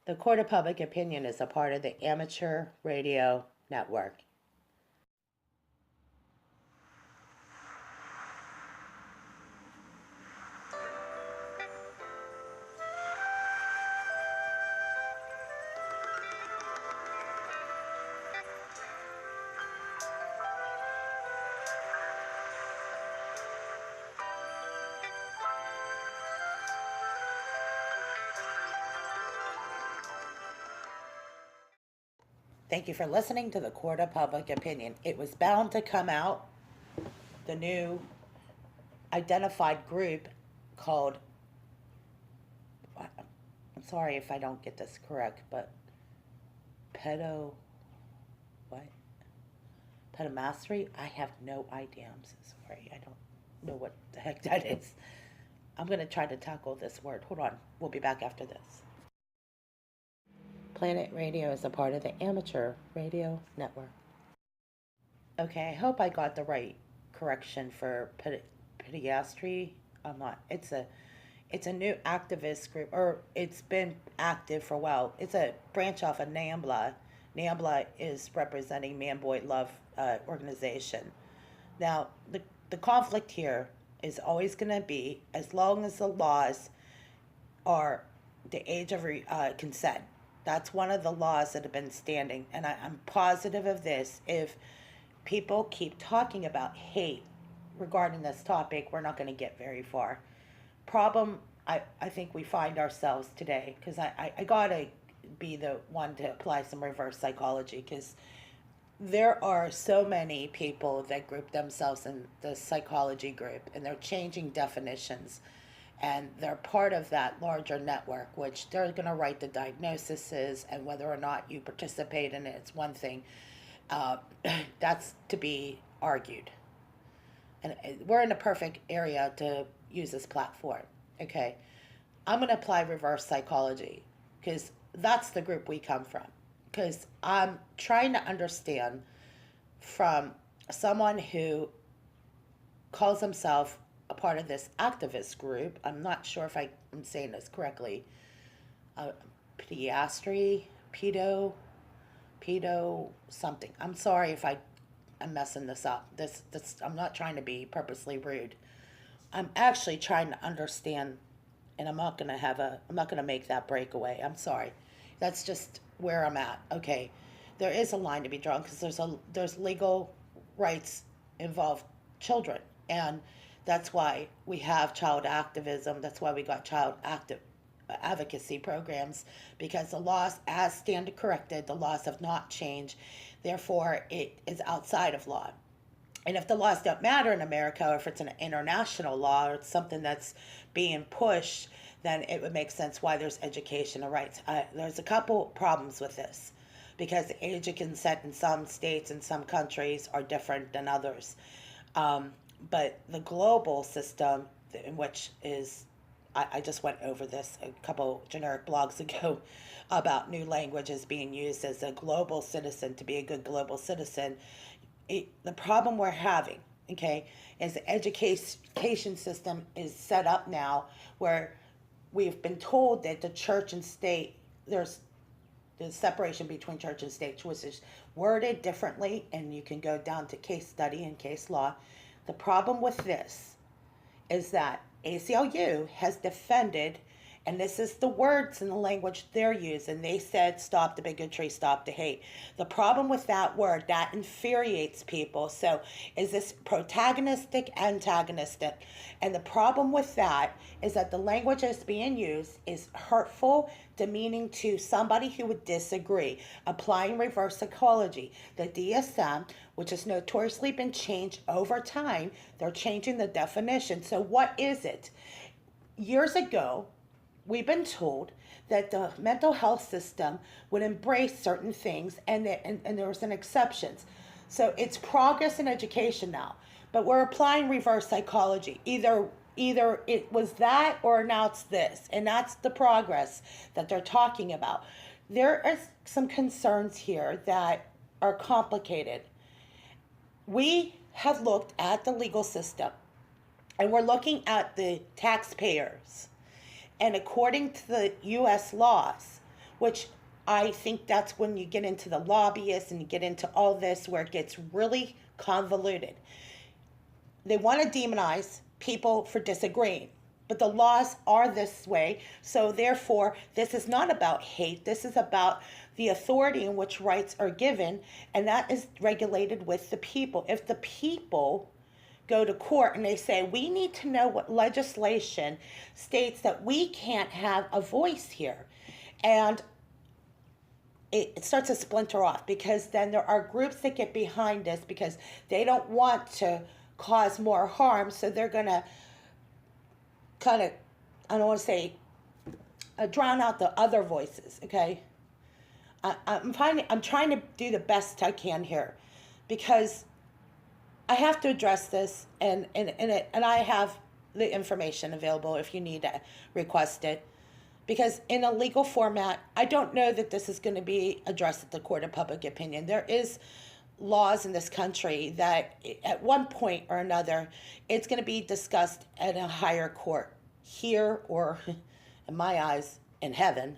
The Court of Public Opinion is a part of the Amateur Radio Network. Thank you for listening to the Court of Public Opinion. It was bound to come out, the new identified group called, I'm sorry if I don't get this correct, but Pedo, what? Pedomastery? I have no idea. I'm so sorry. I don't know what the heck that is. I'm going to try to tackle this word. Hold on. We'll be back after this. Planet Radio is a part of the Amateur Radio Network. Okay, I hope I got the right correction for pediatry. I'm not. It's a new activist group, or it's been active for a while. It's a branch off of NAMBLA. NAMBLA is representing Man Boy Love organization. Now, the conflict here is always going to be, as long as the laws are the age of consent. That's one of the laws that have been standing, and I'm positive of this. If people keep talking about hate regarding this topic, we're not going to get very far. Problem I think we find ourselves today, because I gotta be the one to apply some reverse psychology, because there are so many people that group themselves in the psychology group, and they're changing definitions, and they're part of that larger network, which they're going to write the diagnoses, and whether or not you participate in it, it's one thing. That's to be argued. And we're in a perfect area to use this platform. Okay, I'm going to apply reverse psychology, because that's the group we come from. Because I'm trying to understand from someone who calls himself a part of this activist group. I'm not sure if I'm saying this correctly. Pediatry, pedo something. I'm sorry if I'm messing this up. This I'm not trying to be purposely rude. I'm actually trying to understand, and I'm not gonna make that breakaway. I'm sorry. That's just where I'm at. Okay, there is a line to be drawn, because there's legal rights involved children, and that's why we have child activism. That's why we got child advocacy programs, because the laws, as stand corrected, the laws have not changed. Therefore, it is outside of law. And if the laws don't matter in America, or if it's an international law, or it's something that's being pushed, then it would make sense why there's educational rights. There's a couple problems with this, because the age of consent in some states and some countries are different than others. But the global system, in which is, I just went over this a couple generic blogs ago about new languages being used as a global citizen, to be a good global citizen. The problem we're having, okay, is the education system is set up now where we've been told that the church and state, there's the separation between church and state, which is worded differently, and you can go down to case study and case law. The problem with this is that ACLU has defended, and this is the words and the language they're using. They said, stop the bigotry, stop the hate. The problem with that word, that infuriates people. So is this protagonistic, antagonistic? And the problem with that is that the language that's being used is hurtful, demeaning to somebody who would disagree. Applying reverse psychology, the DSM, which has notoriously been changed over time, they're changing the definition. So what is it? Years ago, we've been told that the mental health system would embrace certain things, and there was an exceptions. So it's progress in education now, but we're applying reverse psychology. Either it was that, or now it's this, and that's the progress that they're talking about. There are some concerns here that are complicated. We have looked at the legal system, and we're looking at the taxpayers. And according to the U.S. laws, which I think that's when you get into the lobbyists and you get into all this where it gets really convoluted. They want to demonize people for disagreeing, but the laws are this way. So therefore, this is not about hate. This is about the authority in which rights are given, and that is regulated with the people. If the people go to court and they say, we need to know what legislation states that we can't have a voice here, and it starts to splinter off, because then there are groups that get behind this because they don't want to cause more harm, so they're going to kind of, I don't want to say drown out the other voices. Okay, I'm trying to do the best I can here, because I have to address this, and I have the information available if you need to request it, because in a legal format, I don't know that this is going to be addressed at the court of public opinion. There is laws in this country that at one point or another, it's going to be discussed at a higher court, here or, in my eyes, in heaven.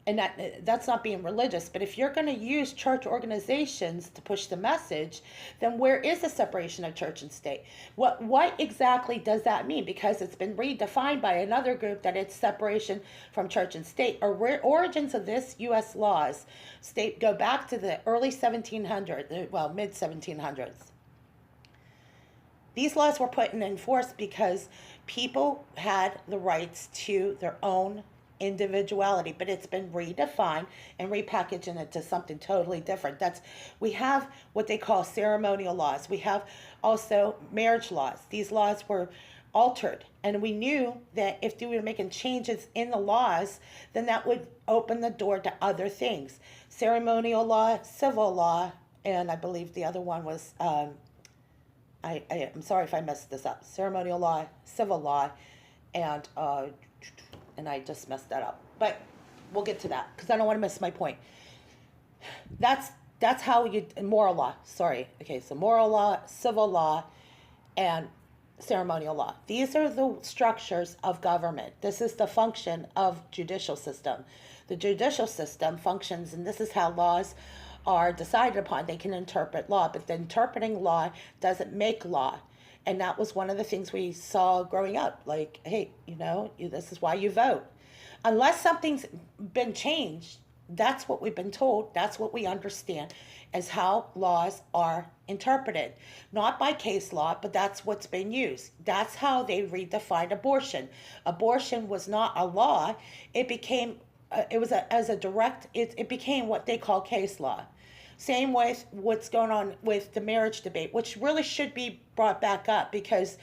And that's not being religious, but if you're going to use church organizations to push the message, then where is the separation of church and state? What exactly does that mean? Because it's been redefined by another group that it's separation from church and state. Origins of this U.S. laws go back to the early 1700s, well, mid 1700s. These laws were put in force because people had the rights to their own individuality, but it's been redefined and repackaged into something totally different. We have what they call ceremonial laws. We have also marriage laws. These laws were altered, and we knew that if we were making changes in the laws, then that would open the door to other things. Ceremonial law, civil law, and I believe the other one was I'm sorry if I messed this up. Ceremonial law, civil law, and I just messed that up. But we'll get to that, because I don't want to miss my point. That's how moral law, sorry. Okay, so moral law, civil law, and ceremonial law. These are the structures of government. This is the function of judicial system. The judicial system functions, and this is how laws are decided upon. They can interpret law, but the interpreting law doesn't make law. And that was one of the things we saw growing up. Like, hey, this is why you vote. Unless something's been changed, that's what we've been told. That's what we understand as how laws are interpreted. Not by case law, but that's what's been used. That's how they redefined abortion. Abortion was not a law. It became, it became what they call case law. Same with what's going on with the marriage debate, which really should be brought back up, because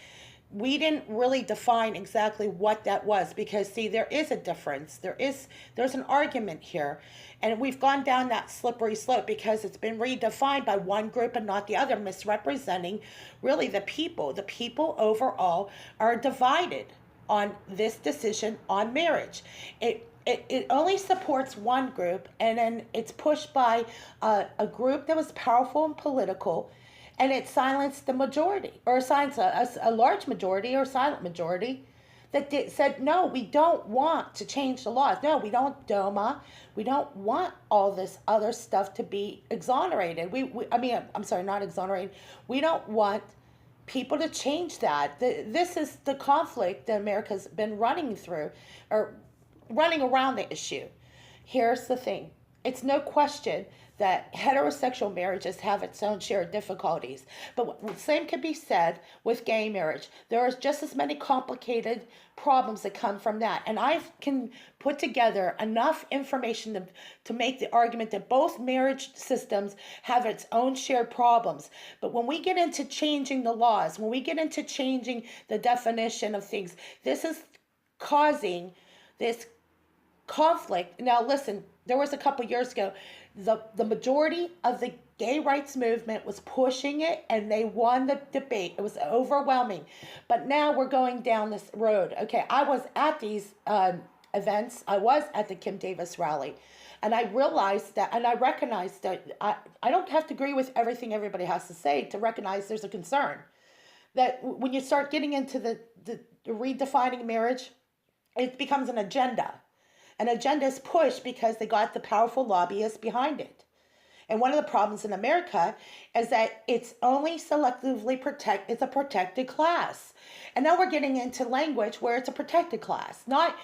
we didn't really define exactly what that was. Because, see, there is a difference. There's an argument here. And we've gone down that slippery slope because it's been redefined by one group and not the other, misrepresenting really the people. The people overall are divided on this decision on marriage. It only supports one group, and then it's pushed by a group that was powerful and political, and it silenced the majority, or silenced a large majority or silent majority that said, no, we don't want to change the laws. No, we don't DOMA. We don't want all this other stuff to be exonerated. I'm sorry, not exonerated. We don't want people to change that. This is the conflict that America's been running through, or running around the issue. Here's the thing. It's no question that heterosexual marriages have its own share of difficulties. But the same can be said with gay marriage. There are just as many complicated problems that come from that. And I can put together enough information to make the argument that both marriage systems have its own shared problems. But when we get into changing the laws, when we get into changing the definition of things, this is causing this conflict. Now, listen, there was a couple years ago, the majority of the gay rights movement was pushing it, and they won the debate. It was overwhelming. But now we're going down this road. Okay, I was at these events. I was at the Kim Davis rally, and I realized that, and I recognized that I don't have to agree with everything everybody has to say to recognize there's a concern. That when you start getting into the redefining marriage, it becomes an agenda. An agenda is pushed because they got the powerful lobbyists behind it. And one of the problems in America is that it's only selectively it's a protected class. And now we're getting into language where it's a protected class, not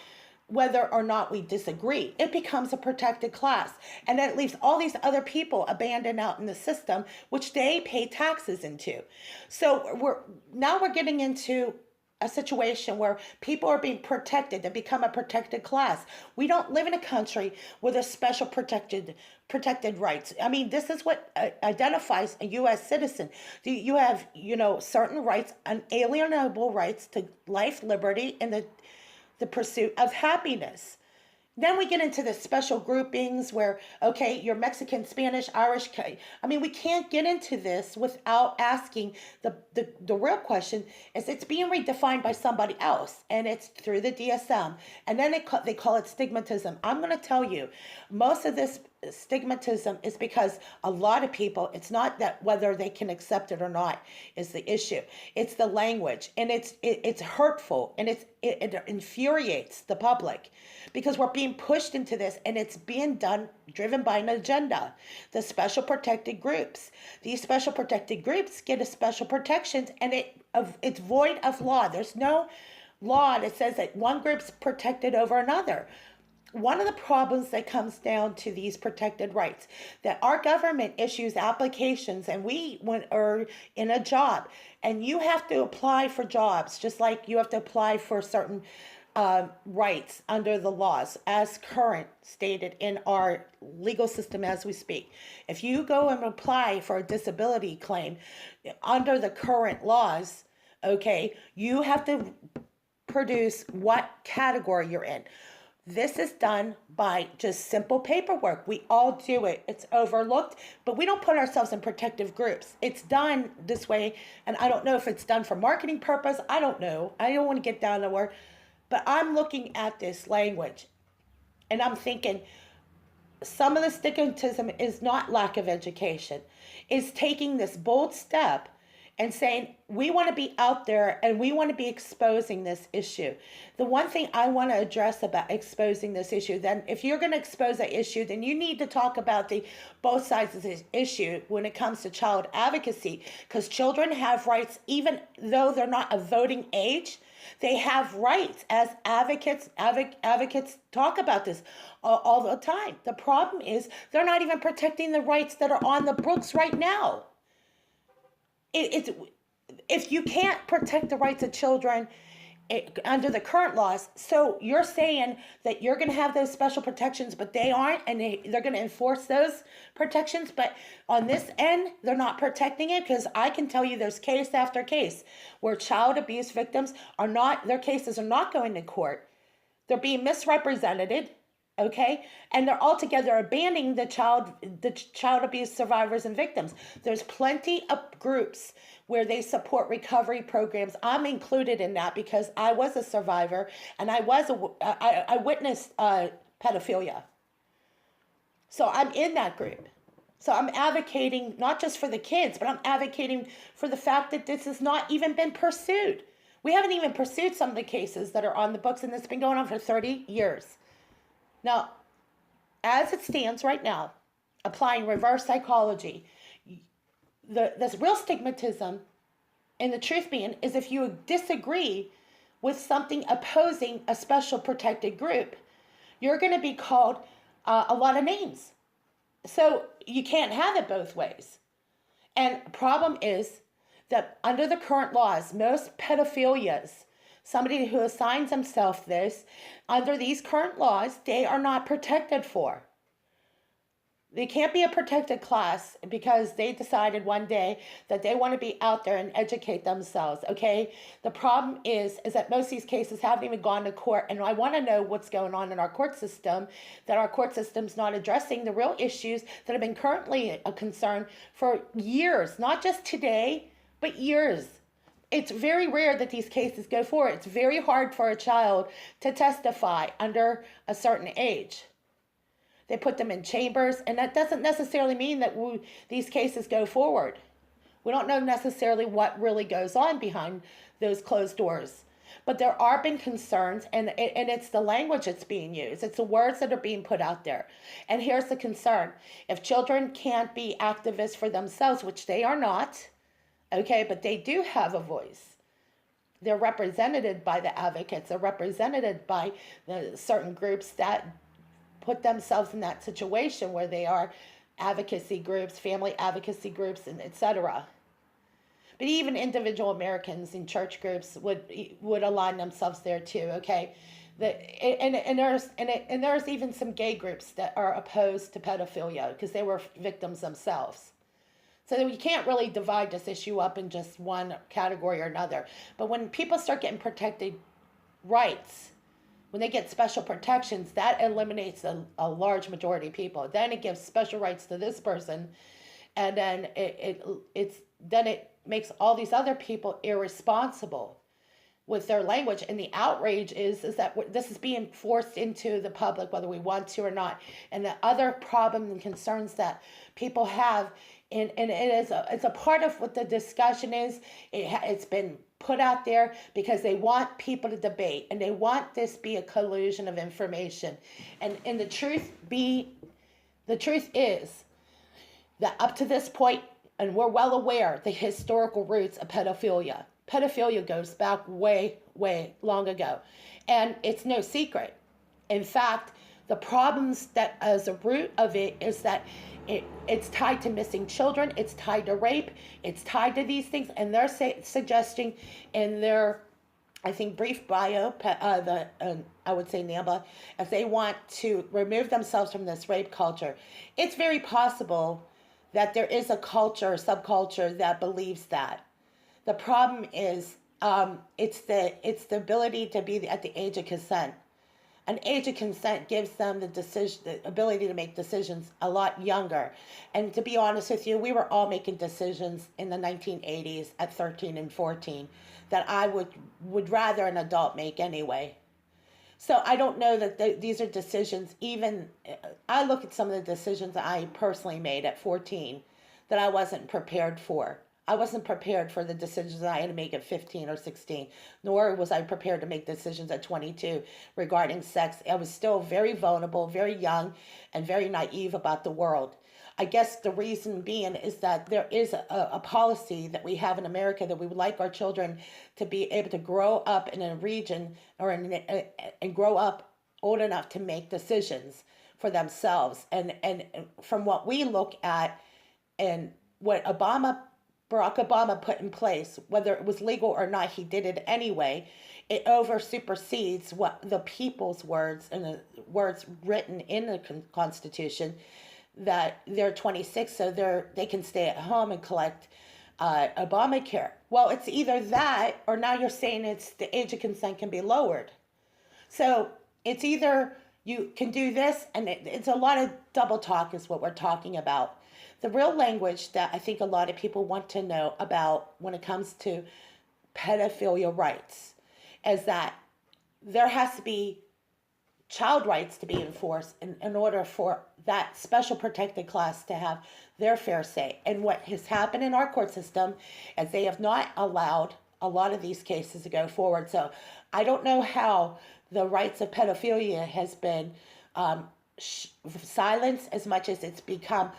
whether or not we disagree. It becomes a protected class. And then it leaves all these other people abandoned out in the system, which they pay taxes into. So we're getting into a situation where people are being protected to become a protected class. We don't live in a country with a special protected rights. I mean, this is what identifies a U.S. citizen. You have, certain rights, unalienable rights to life, liberty, and the pursuit of happiness. Then we get into the special groupings where, okay, you're Mexican, Spanish, Irish. I mean, we can't get into this without asking the real question is it's being redefined by somebody else, and it's through the DSM. And then they call it stigmatism. I'm going to tell you, most of this stigmatism is because a lot of people, it's not that whether they can accept it or not is the issue. It's the language, and it's hurtful, and it infuriates the public because we're being pushed into this, and it's being driven by an agenda. The special protected groups. These special protected groups get a special protections, and it's void of law. There's no law that says that one group's protected over another. One of the problems that comes down to these protected rights, that our government issues applications, and we are in a job, and you have to apply for jobs, just like you have to apply for certain rights under the laws as current stated in our legal system as we speak. If you go and apply for a disability claim under the current laws, okay, you have to produce what category you're in. This is done by just simple paperwork. We all do it. It's overlooked, but we don't put ourselves in protective groups. It's done this way, and I don't know if it's done for marketing purpose. I don't know. I don't want to get down to where, but I'm looking at this language, and I'm thinking some of the stigmatism is not lack of education. It's taking this bold step and saying, we want to be out there and we want to be exposing this issue. The one thing I want to address about exposing this issue, then if you're going to expose that issue, then you need to talk about both sides of this issue when it comes to child advocacy, because children have rights even though they're not of voting age. They have rights as advocates. Advocates talk about this all the time. The problem is they're not even protecting the rights that are on the books right now. If you can't protect the rights of children under the current laws, so you're saying that you're going to have those special protections, but they aren't, and they're going to enforce those protections, but on this end, they're not protecting it, because I can tell you there's case after case where child abuse victims their cases are not going to court. They're being misrepresented. Okay, and they're altogether abandoning the child abuse survivors and victims. There's plenty of groups where they support recovery programs. I'm included in that because I was a survivor and I witnessed pedophilia. So I'm in that group. So I'm advocating not just for the kids, but I'm advocating for the fact that this has not even been pursued. We haven't even pursued some of the cases that are on the books, and it's been going on for 30 years. Now, as it stands right now, applying reverse psychology, this real stigmatism, and the truth being, is if you disagree with something opposing a special protected group, you're going to be called a lot of names. So you can't have it both ways. And the problem is that under the current laws, most pedophilias, somebody who assigns themselves this, under these current laws, they are not protected for. They can't be a protected class because they decided one day that they want to be out there and educate themselves, okay? The problem is that most of these cases haven't even gone to court, and I want to know what's going on in our court system, that our court system's not addressing the real issues that have been currently a concern for years, not just today, but years. It's very rare that these cases go forward. It's very hard for a child to testify under a certain age. They put them in chambers, and that doesn't necessarily mean that these cases go forward. We don't know necessarily what really goes on behind those closed doors. But there are been concerns, and it's the language that's being used. It's the words that are being put out there. And here's the concern. If children can't be activists for themselves, which they are not, okay, but they do have a voice. They're represented by the advocates. They're represented by the certain groups that put themselves in that situation where they are advocacy groups, family advocacy groups, and etc. But even individual Americans in church groups would align themselves there too. Okay, and there's even some gay groups that are opposed to pedophilia because they were victims themselves. So we can't really divide this issue up in just one category or another. But when people start getting protected rights, when they get special protections, that eliminates a large majority of people. Then it gives special rights to this person, and then it makes all these other people irresponsible with their language. And the outrage is that this is being forced into the public, whether we want to or not. And the other problem and concerns that people have, and it's a part of what the discussion is. It's been put out there because they want people to debate, and they want this be a collusion of information. And the truth is that up to this point, and we're well aware the historical roots of pedophilia. Pedophilia goes back way, way long ago. And it's no secret. In fact, the problems that as a root of it is that it's tied to missing children, it's tied to rape, it's tied to these things, and they're suggesting in their, I think, brief bio, I would say NAMBLA, if they want to remove themselves from this rape culture, it's very possible that there is a culture or subculture that believes that. The problem is it's the ability to be at the age of consent. An age of consent gives them the ability to make decisions a lot younger. And to be honest with you, we were all making decisions in the 1980s at 13 and 14 that I would rather an adult make anyway. So I don't know that these are decisions, even, I look at some of the decisions that I personally made at 14 that I wasn't prepared for. I wasn't prepared for the decisions that I had to make at 15 or 16, nor was I prepared to make decisions at 22 regarding sex. I was still very vulnerable, very young, and very naive about the world. I guess the reason being is that there is a policy that we have in America that we would like our children to be able to grow up in a region or and grow up old enough to make decisions for themselves. And from what we look at and what Barack Obama put in place, whether it was legal or not, he did it anyway. It over supersedes what the people's words and the words written in the Constitution, that they're 26, so they can stay at home and collect Obamacare. Well, it's either that, or now you're saying it's the age of consent can be lowered. So it's either you can do this, and it's a lot of double talk is what we're talking about. The real language that I think a lot of people want to know about when it comes to pedophilia rights is that there has to be child rights to be enforced in order for that special protected class to have their fair say. And what has happened in our court system is they have not allowed a lot of these cases to go forward. So I don't know how the rights of pedophilia has been silenced as much as it's become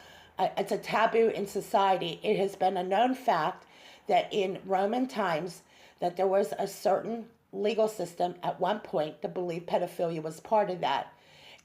it's a taboo in society. It has been a known fact that in Roman times that there was a certain legal system at one point to believe pedophilia was part of that.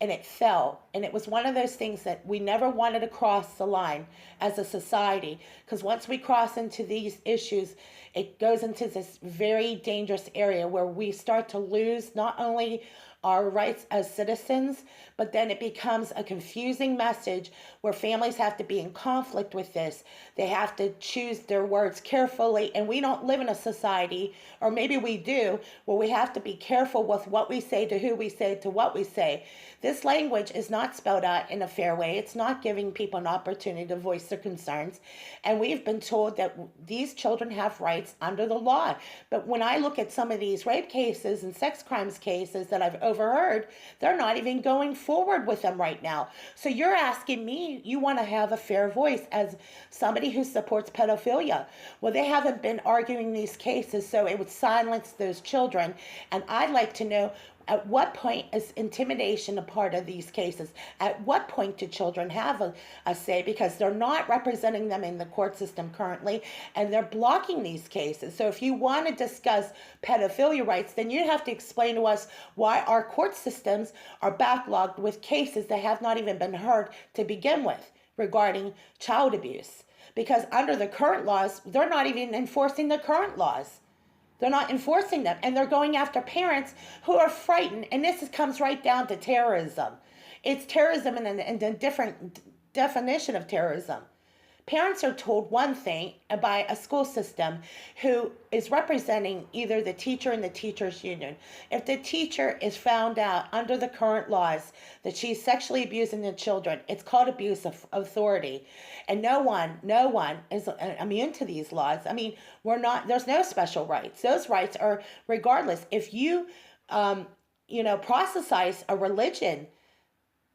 And it fell. And it was one of those things that we never wanted to cross the line as a society. Because once we cross into these issues, it goes into this very dangerous area where we start to lose not only our rights as citizens, but then it becomes a confusing message where families have to be in conflict with this. They have to choose their words carefully, and we don't live in a society, or maybe we do, where we have to be careful with what we say, to who we say, to what we say. This language is not spelled out in a fair way. It's not giving people an opportunity to voice their concerns, and we've been told that these children have rights under the law. But when I look at some of these rape cases and sex crimes cases that I've overheard, they're not even going forward with them right now. So you're asking me, you want to have a fair voice as somebody who supports pedophilia. Well, they haven't been arguing these cases, so it would silence those children. And I'd like to know, at what point is intimidation a part of these cases? At what point do children have a say? Because they're not representing them in the court system currently, and they're blocking these cases. So if you want to discuss pedophilia rights, then you have to explain to us why our court systems are backlogged with cases that have not even been heard to begin with regarding child abuse. Because under the current laws, they're not even enforcing the current laws. They're not enforcing them, and they're going after parents who are frightened. And this comes right down to terrorism. It's terrorism in a different definition of terrorism. Parents are told one thing by a school system who is representing either the teacher and the teachers union. If the teacher is found out under the current laws that she's sexually abusing the children, it's called abuse of authority. And no one is immune to these laws. I mean, there's no special rights. Those rights are regardless. If you, proselytize a religion,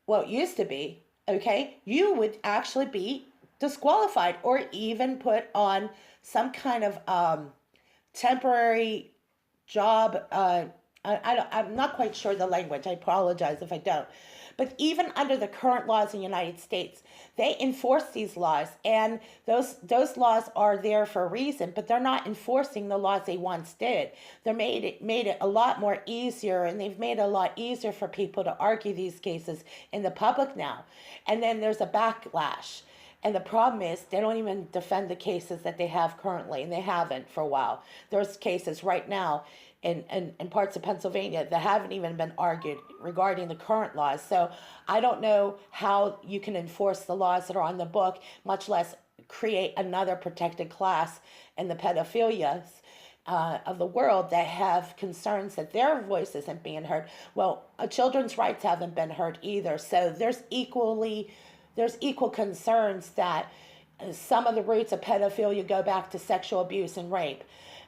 well, it used to be, okay, you would actually be disqualified or even put on some kind of temporary job. I'm not quite sure the language. I apologize if I don't. But even under the current laws in the United States, they enforce these laws, and those laws are there for a reason, but they're not enforcing the laws they once did. They made it a lot more easier, and they've made it a lot easier for people to argue these cases in the public now. And then there's a backlash. And the problem is they don't even defend the cases that they have currently, and they haven't for a while. There's cases right now in parts of Pennsylvania that haven't even been argued regarding the current laws. So I don't know how you can enforce the laws that are on the book, much less create another protected class in the pedophilias of the world that have concerns that their voice isn't being heard. Well, children's rights haven't been heard either. So there's equal concerns that some of the roots of pedophilia go back to sexual abuse and rape.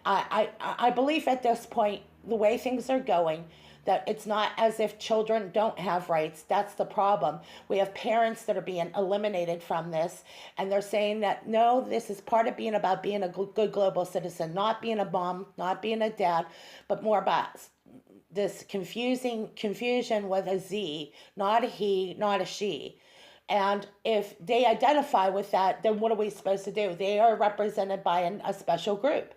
I believe at this point, the way things are going, that it's not as if children don't have rights. That's the problem. We have parents that are being eliminated from this, and they're saying that, no, this is part of being about being a good global citizen, not being a mom, not being a dad, but more about this confusion with a Z, not a he, not a she. And if they identify with that, then what are we supposed to do? They are represented by a special group.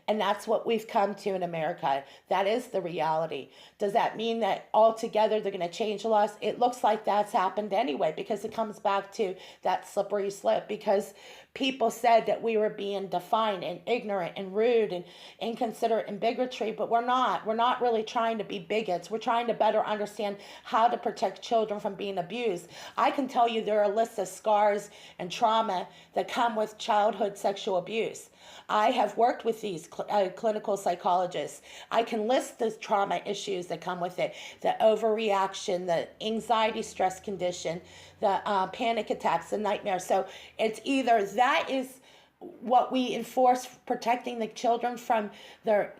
And that's what we've come to in America. That is the reality. Does that mean that altogether they're going to change the laws? It looks like that's happened anyway, because it comes back to that slippery slope. Because people said that we were being defiant and ignorant and rude and inconsiderate and bigotry, but we're not. We're not really trying to be bigots. We're trying to better understand how to protect children from being abused. I can tell you there are lists of scars and trauma that come with childhood sexual abuse. I have worked with these clinical psychologists. I can list the trauma issues that come with it, the overreaction, the anxiety stress condition, the panic attacks, the nightmares. So it's either that is what we enforce, protecting the children from their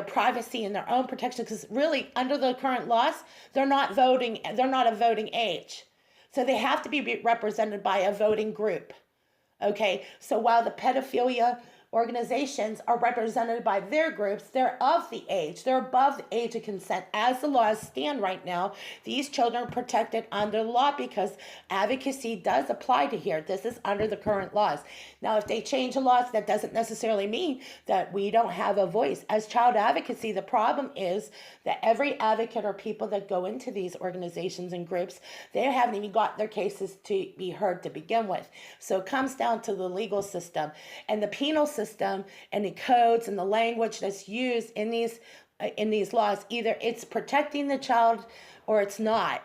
privacy and their own protection, because really under the current laws, they're not a voting age. So they have to be represented by a voting group. Okay, so while the pedophilia organizations are represented by their groups, they're of the age, they're above the age of consent. As the laws stand right now, these children are protected under the law because advocacy does apply to here. This is under the current laws. Now, if they change the laws, that doesn't necessarily mean that we don't have a voice. As child advocacy, the problem is that every advocate or people that go into these organizations and groups, they haven't even got their cases to be heard to begin with. So it comes down to the legal system and the penal system and the codes and the language that's used in these laws. Either it's protecting the child or it's not.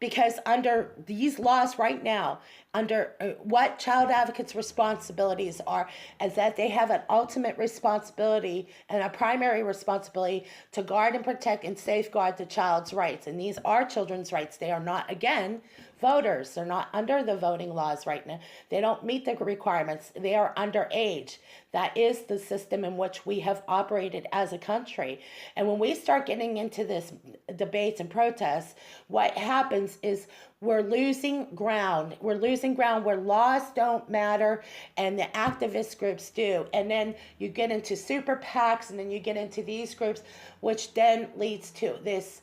Because under these laws right now, under what child advocates' responsibilities are, is that they have an ultimate responsibility and a primary responsibility to guard and protect and safeguard the child's rights. And these are children's rights. They are not, again, voters. They're not under the voting laws right now. They don't meet the requirements. They are underage. That is the system in which we have operated as a country. And when we start getting into this debates and protests, what happens is we're losing ground. We're losing ground where laws don't matter and the activist groups do. And then you get into super PACs, and then you get into these groups, which then leads to this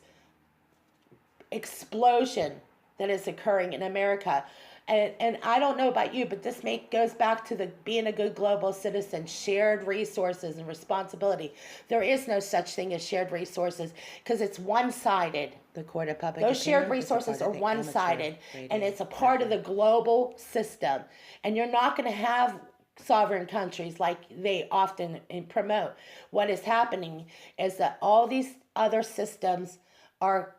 explosion that is occurring in America. And I don't know about you, but this goes back to the being a good global citizen, shared resources and responsibility. There is no such thing as shared resources because it's one-sided. The Court of Public Those shared Opinion is a resources part are of the one-sided, amateur and radio it's a part of the program. global system. And you're not going to have sovereign countries like they often promote. What is happening is that all these other systems are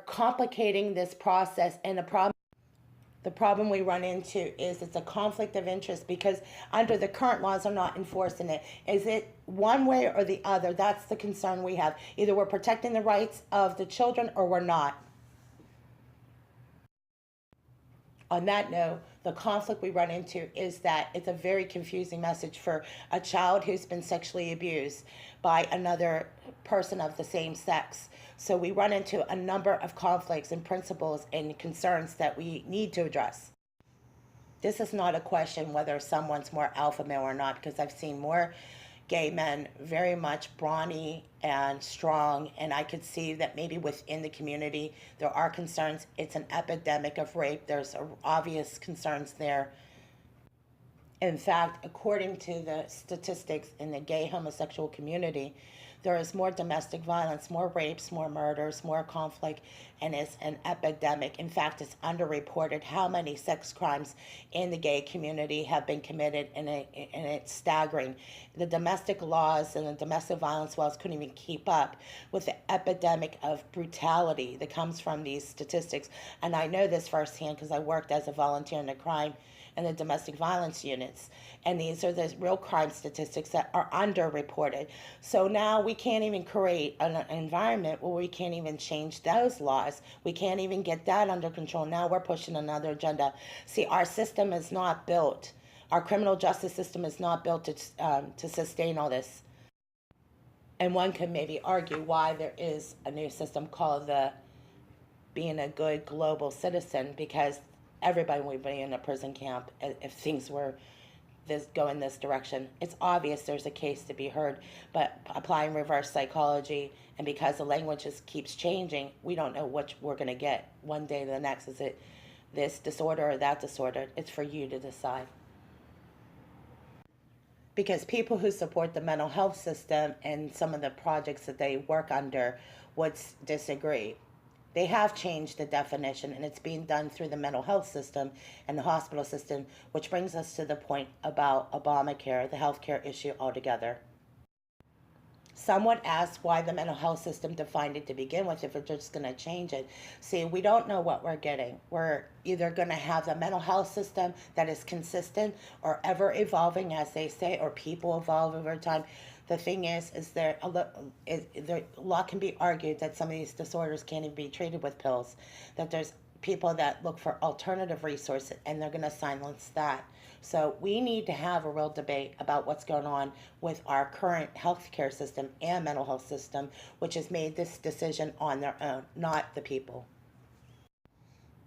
complicating this process, and the problem we run into is it's a conflict of interest because under the current laws are not enforcing it. Is it one way or the other? That's the concern we have. Either we're protecting the rights of the children or we're not. On that note, the conflict we run into is that it's a very confusing message for a child who's been sexually abused by another person of the same sex. So we run into a number of conflicts and principles and concerns that we need to address. This is not a question whether someone's more alpha male or not, because I've seen more gay men very much brawny and strong, and I could see that maybe within the community there are concerns. It's an epidemic of rape. There's obvious concerns there. In fact, according to the statistics in the gay homosexual community, there is more domestic violence, more rapes, more murders, more conflict, and it's an epidemic. In fact, it's underreported how many sex crimes in the gay community have been committed, and it's staggering. The domestic laws and the domestic violence laws couldn't even keep up with the epidemic of brutality that comes from these statistics. And I know this firsthand because I worked as a volunteer in the crime and the domestic violence units. And these are the real crime statistics that are underreported. So now we can't even create an environment where we can't even change those laws. We can't even get that under control. Now we're pushing another agenda. See, our system is not built. Our criminal justice system is not built to sustain all this. And one could maybe argue why there is a new system called the being a good global citizen, because everybody would be in a prison camp if things were going this direction. It's obvious there's a case to be heard, but applying reverse psychology, and because the language keeps changing, we don't know what we're going to get one day to the next. Is it this disorder or that disorder? It's for you to decide. Because people who support the mental health system and some of the projects that they work under would disagree. They have changed the definition, and it's being done through the mental health system and the hospital system, which brings us to the point about Obamacare, the healthcare issue altogether. Someone asked why the mental health system defined it to begin with if we're just going to change it. See, we don't know what we're getting. We're either going to have the mental health system that is consistent or ever evolving, as they say, or people evolve over time. The thing is there a lot can be argued that some of these disorders can't even be treated with pills, that there's people that look for alternative resources, and they're going to silence that. So we need to have a real debate about what's going on with our current healthcare system and mental health system, which has made this decision on their own, not the people.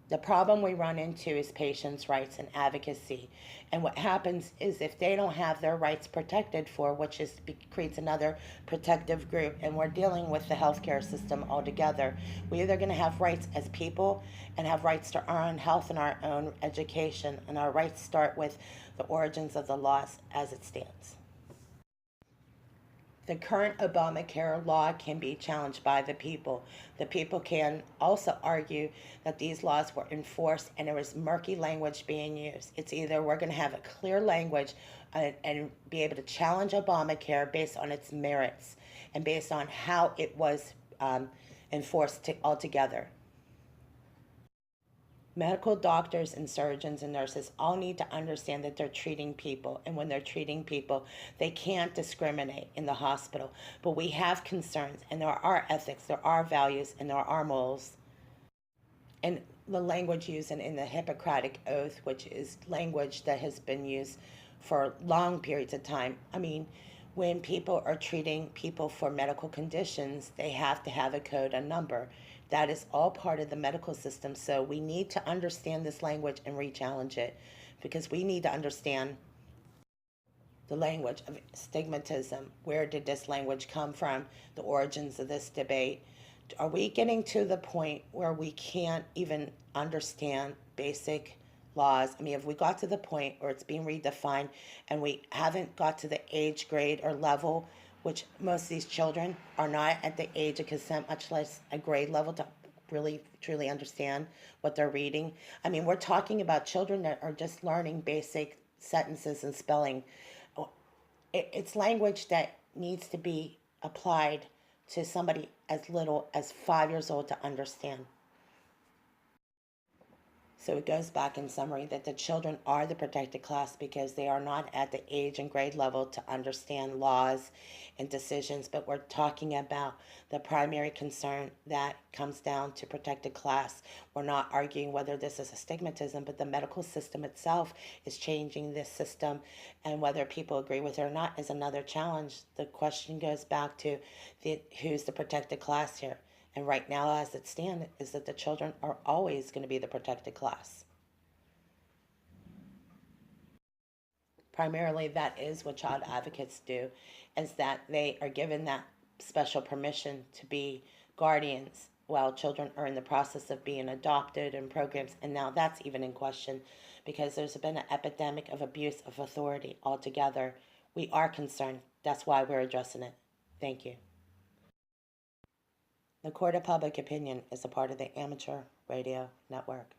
The problem we run into is patients' rights and advocacy. And what happens is if they don't have their rights protected for, which creates another protective group, and we're dealing with the healthcare system altogether. We're either going to have rights as people and have rights to our own health and our own education, and our rights start with the origins of the laws as it stands. The current Obamacare law can be challenged by the people. The people can also argue that these laws were enforced and there was murky language being used. It's either we're going to have a clear language and be able to challenge Obamacare based on its merits and based on how it was enforced altogether. Medical doctors and surgeons and nurses all need to understand that they're treating people. And when they're treating people, they can't discriminate in the hospital. But we have concerns, and there are ethics, there are values, and there are morals. And the language used in the Hippocratic Oath, which is language that has been used for long periods of time. I mean, when people are treating people for medical conditions, they have to have a code, a number. That is all part of the medical system. So we need to understand this language and re-challenge it, because we need to understand the language of stigmatism. Where did this language come from? The origins of this debate. Are we getting to the point where we can't even understand basic laws? I mean, if we got to the point where it's being redefined and we haven't got to the age grade or level, which most of these children are not at the age of consent, much less a grade level to really truly understand what they're reading. I mean, we're talking about children that are just learning basic sentences and spelling. It's language that needs to be applied to somebody as little as 5 years old to understand. So it goes back in summary that the children are the protected class because they are not at the age and grade level to understand laws and decisions. But we're talking about the primary concern that comes down to protected class. We're not arguing whether this is a stigmatism, but the medical system itself is changing this system. And whether people agree with it or not is another challenge. The question goes back to who's the protected class here. And right now, as it stands, is that the children are always going to be the protected class. Primarily, that is what child advocates do, is that they are given that special permission to be guardians while children are in the process of being adopted and programs. And now that's even in question because there's been an epidemic of abuse of authority altogether. We are concerned. That's why we're addressing it. Thank you. The Court of Public Opinion is a part of the Amateur Radio Network.